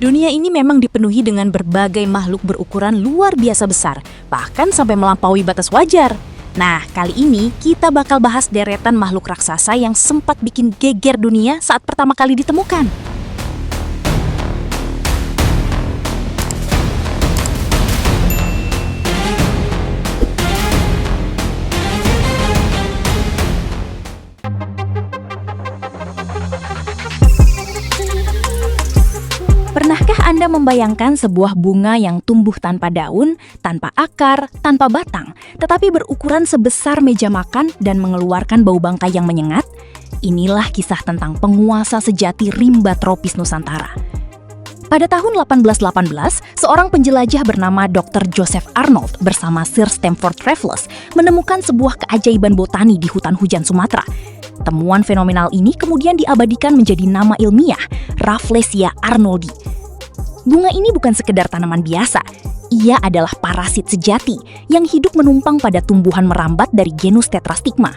Dunia ini memang dipenuhi dengan berbagai makhluk berukuran luar biasa besar, bahkan sampai melampaui batas wajar. Nah, kali ini kita bakal bahas deretan makhluk raksasa yang sempat bikin geger dunia saat pertama kali ditemukan. Pernahkah Anda membayangkan sebuah bunga yang tumbuh tanpa daun, tanpa akar, tanpa batang, tetapi berukuran sebesar meja makan dan mengeluarkan bau bangkai yang menyengat? Inilah kisah tentang penguasa sejati rimba tropis Nusantara. Pada tahun 1818, seorang penjelajah bernama Dr. Joseph Arnold bersama Sir Stamford Raffles menemukan sebuah keajaiban botani di hutan hujan Sumatera. Temuan fenomenal ini kemudian diabadikan menjadi nama ilmiah, Rafflesia arnoldi. Bunga ini bukan sekedar tanaman biasa, ia adalah parasit sejati yang hidup menumpang pada tumbuhan merambat dari genus Tetrastigma.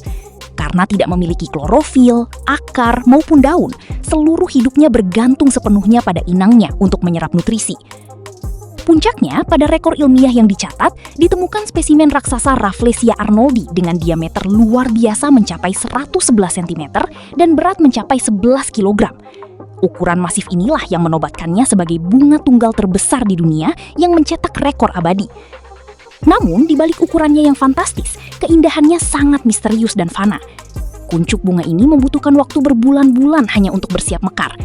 Karena tidak memiliki klorofil, akar, maupun daun, seluruh hidupnya bergantung sepenuhnya pada inangnya untuk menyerap nutrisi. Puncaknya, pada rekor ilmiah yang dicatat, ditemukan spesimen raksasa Rafflesia arnoldi dengan diameter luar biasa mencapai 111 cm dan berat mencapai 11 kg. Ukuran masif inilah yang menobatkannya sebagai bunga tunggal terbesar di dunia yang mencetak rekor abadi. Namun, di balik ukurannya yang fantastis, keindahannya sangat misterius dan fana. Kuncup bunga ini membutuhkan waktu berbulan-bulan hanya untuk bersiap mekar.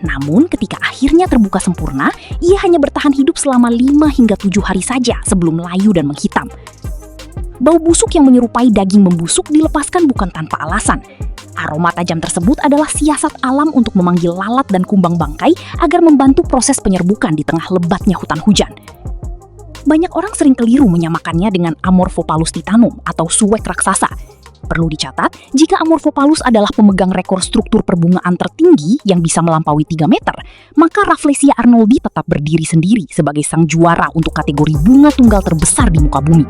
Namun, ketika akhirnya terbuka sempurna, ia hanya bertahan hidup selama 5 hingga 7 hari saja sebelum layu dan menghitam. Bau busuk yang menyerupai daging membusuk dilepaskan bukan tanpa alasan. Aroma tajam tersebut adalah siasat alam untuk memanggil lalat dan kumbang bangkai agar membantu proses penyerbukan di tengah lebatnya hutan hujan. Banyak orang sering keliru menyamakannya dengan Amorphophallus titanum atau suwek raksasa. Perlu dicatat, jika Amorphophallus adalah pemegang rekor struktur perbungaan tertinggi yang bisa melampaui 3 meter, maka Rafflesia arnoldi tetap berdiri sendiri sebagai sang juara untuk kategori bunga tunggal terbesar di muka bumi.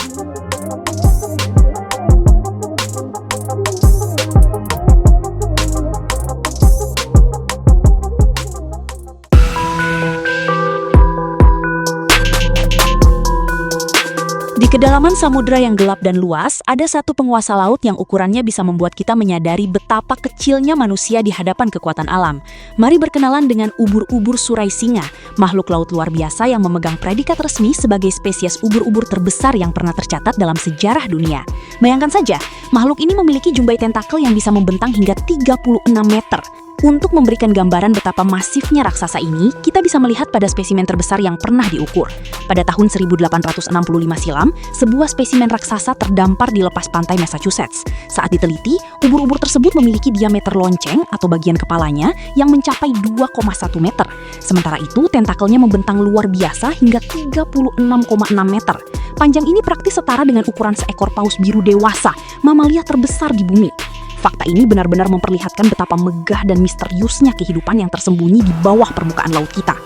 Di kedalaman samudera yang gelap dan luas, ada satu penguasa laut yang ukurannya bisa membuat kita menyadari betapa kecilnya manusia di hadapan kekuatan alam. Mari berkenalan dengan ubur-ubur surai singa, makhluk laut luar biasa yang memegang predikat resmi sebagai spesies ubur-ubur terbesar yang pernah tercatat dalam sejarah dunia. Bayangkan saja, makhluk ini memiliki jumbai tentakel yang bisa membentang hingga 36 meter. Untuk memberikan gambaran betapa masifnya raksasa ini, kita bisa melihat pada spesimen terbesar yang pernah diukur. Pada tahun 1865 silam, sebuah spesimen raksasa terdampar di lepas pantai Massachusetts. Saat diteliti, ubur-ubur tersebut memiliki diameter lonceng atau bagian kepalanya yang mencapai 2,1 meter. Sementara itu, tentakelnya membentang luar biasa hingga 36,6 meter. Panjang ini praktis setara dengan ukuran seekor paus biru dewasa, mamalia terbesar di bumi. Fakta ini benar-benar memperlihatkan betapa megah dan misteriusnya kehidupan yang tersembunyi di bawah permukaan laut kita.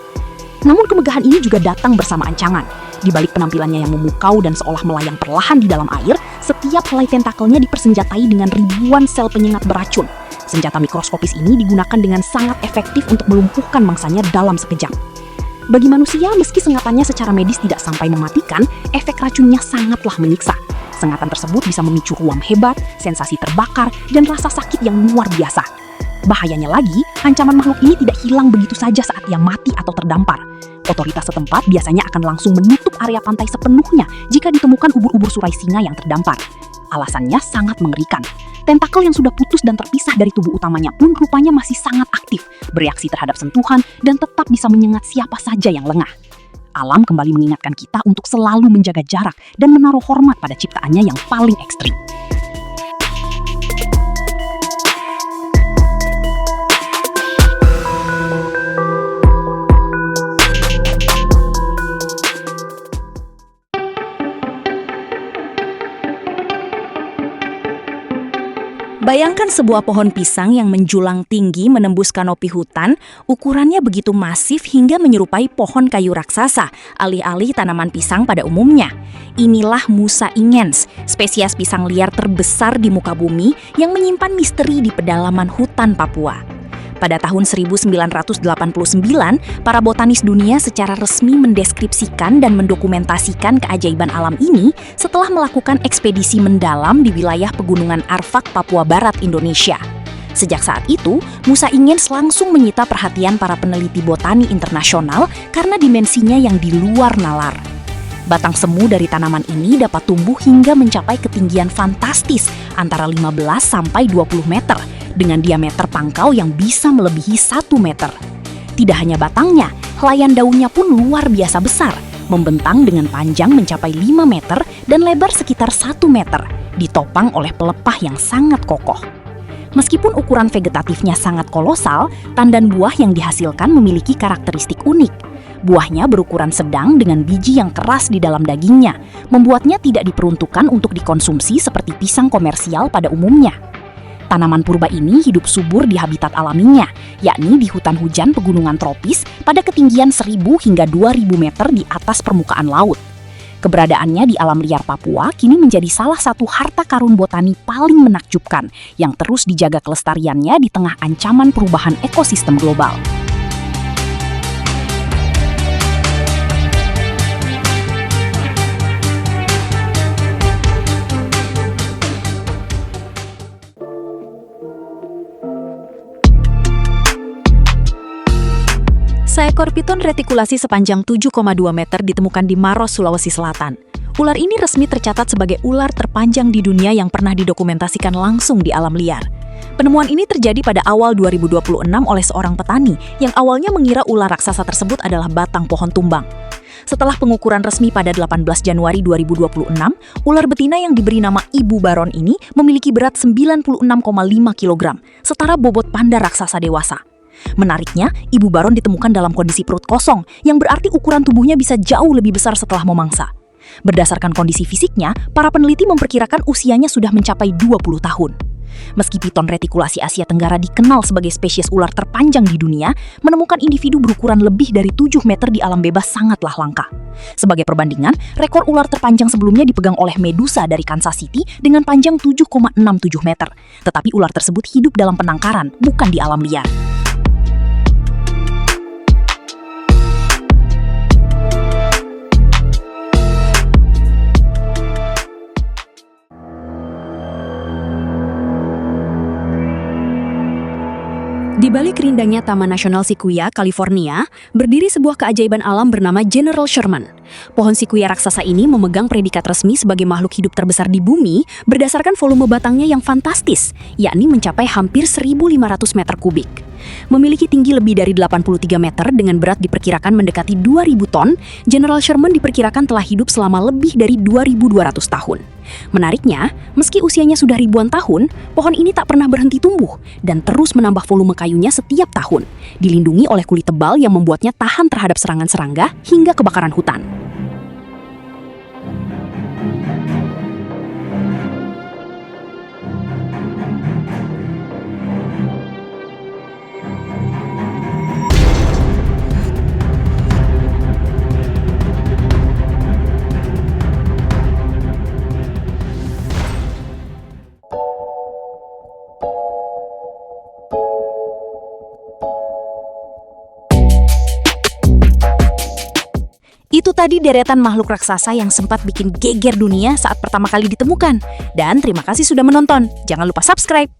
Namun kemegahan ini juga datang bersama ancaman. Di balik penampilannya yang memukau dan seolah melayang perlahan di dalam air, setiap helai tentakelnya dipersenjatai dengan ribuan sel penyengat beracun. Senjata mikroskopis ini digunakan dengan sangat efektif untuk melumpuhkan mangsanya dalam sekejap. Bagi manusia, meski sengatannya secara medis tidak sampai mematikan, efek racunnya sangatlah menyiksa. Sengatan tersebut bisa memicu ruam hebat, sensasi terbakar, dan rasa sakit yang luar biasa. Bahayanya lagi, ancaman makhluk ini tidak hilang begitu saja saat ia mati atau terdampar. Otoritas setempat biasanya akan langsung menutup area pantai sepenuhnya jika ditemukan ubur-ubur surai singa yang terdampar. Alasannya sangat mengerikan. Tentakel yang sudah putus dan terpisah dari tubuh utamanya pun rupanya masih sangat aktif, bereaksi terhadap sentuhan, dan tetap bisa menyengat siapa saja yang lengah. Alam kembali mengingatkan kita untuk selalu menjaga jarak dan menaruh hormat pada ciptaannya yang paling ekstrim. Bayangkan sebuah pohon pisang yang menjulang tinggi menembus kanopi hutan, ukurannya begitu masif hingga menyerupai pohon kayu raksasa, alih-alih tanaman pisang pada umumnya. Inilah Musa ingens, spesies pisang liar terbesar di muka bumi yang menyimpan misteri di pedalaman hutan Papua. Pada tahun 1989, para botanis dunia secara resmi mendeskripsikan dan mendokumentasikan keajaiban alam ini setelah melakukan ekspedisi mendalam di wilayah pegunungan Arfak, Papua Barat, Indonesia. Sejak saat itu, Musa Ingens langsung menyita perhatian para peneliti botani internasional karena dimensinya yang di luar nalar. Batang semu dari tanaman ini dapat tumbuh hingga mencapai ketinggian fantastis antara 15 sampai 20 meter dengan diameter pangkal yang bisa melebihi 1 meter. Tidak hanya batangnya, helaian daunnya pun luar biasa besar, membentang dengan panjang mencapai 5 meter dan lebar sekitar 1 meter, ditopang oleh pelepah yang sangat kokoh. Meskipun ukuran vegetatifnya sangat kolosal, tandan buah yang dihasilkan memiliki karakteristik unik. Buahnya berukuran sedang dengan biji yang keras di dalam dagingnya, membuatnya tidak diperuntukkan untuk dikonsumsi seperti pisang komersial pada umumnya. Tanaman purba ini hidup subur di habitat alaminya, yakni di hutan hujan pegunungan tropis pada ketinggian 1.000 hingga 2.000 meter di atas permukaan laut. Keberadaannya di alam liar Papua kini menjadi salah satu harta karun botani paling menakjubkan yang terus dijaga kelestariannya di tengah ancaman perubahan ekosistem global. Seekor piton retikulasi sepanjang 7,2 meter ditemukan di Maros, Sulawesi Selatan. Ular ini resmi tercatat sebagai ular terpanjang di dunia yang pernah didokumentasikan langsung di alam liar. Penemuan ini terjadi pada awal 2026 oleh seorang petani yang awalnya mengira ular raksasa tersebut adalah batang pohon tumbang. Setelah pengukuran resmi pada 18 Januari 2026, ular betina yang diberi nama Ibu Baron ini memiliki berat 96,5 kg, setara bobot panda raksasa dewasa. Menariknya, Ibu Baron ditemukan dalam kondisi perut kosong, yang berarti ukuran tubuhnya bisa jauh lebih besar setelah memangsa. Berdasarkan kondisi fisiknya, para peneliti memperkirakan usianya sudah mencapai 20 tahun. Meski piton retikulasi Asia Tenggara dikenal sebagai spesies ular terpanjang di dunia, menemukan individu berukuran lebih dari 7 meter di alam bebas sangatlah langka. Sebagai perbandingan, rekor ular terpanjang sebelumnya dipegang oleh Medusa dari Kansas City dengan panjang 7,67 meter. Tetapi ular tersebut hidup dalam penangkaran, bukan di alam liar. Di balik rindangnya Taman Nasional Sequoia, California, berdiri sebuah keajaiban alam bernama General Sherman. Pohon Sequoia raksasa ini memegang predikat resmi sebagai makhluk hidup terbesar di bumi berdasarkan volume batangnya yang fantastis, yakni mencapai hampir 1.500 meter kubik. Memiliki tinggi lebih dari 83 meter dengan berat diperkirakan mendekati 2.000 ton, General Sherman diperkirakan telah hidup selama lebih dari 2.200 tahun. Menariknya, meski usianya sudah ribuan tahun, pohon ini tak pernah berhenti tumbuh dan terus menambah volume kayunya setiap tahun, dilindungi oleh kulit tebal yang membuatnya tahan terhadap serangan serangga hingga kebakaran hutan. Itu tadi deretan makhluk raksasa yang sempat bikin geger dunia saat pertama kali ditemukan. Dan terima kasih sudah menonton. Jangan lupa subscribe.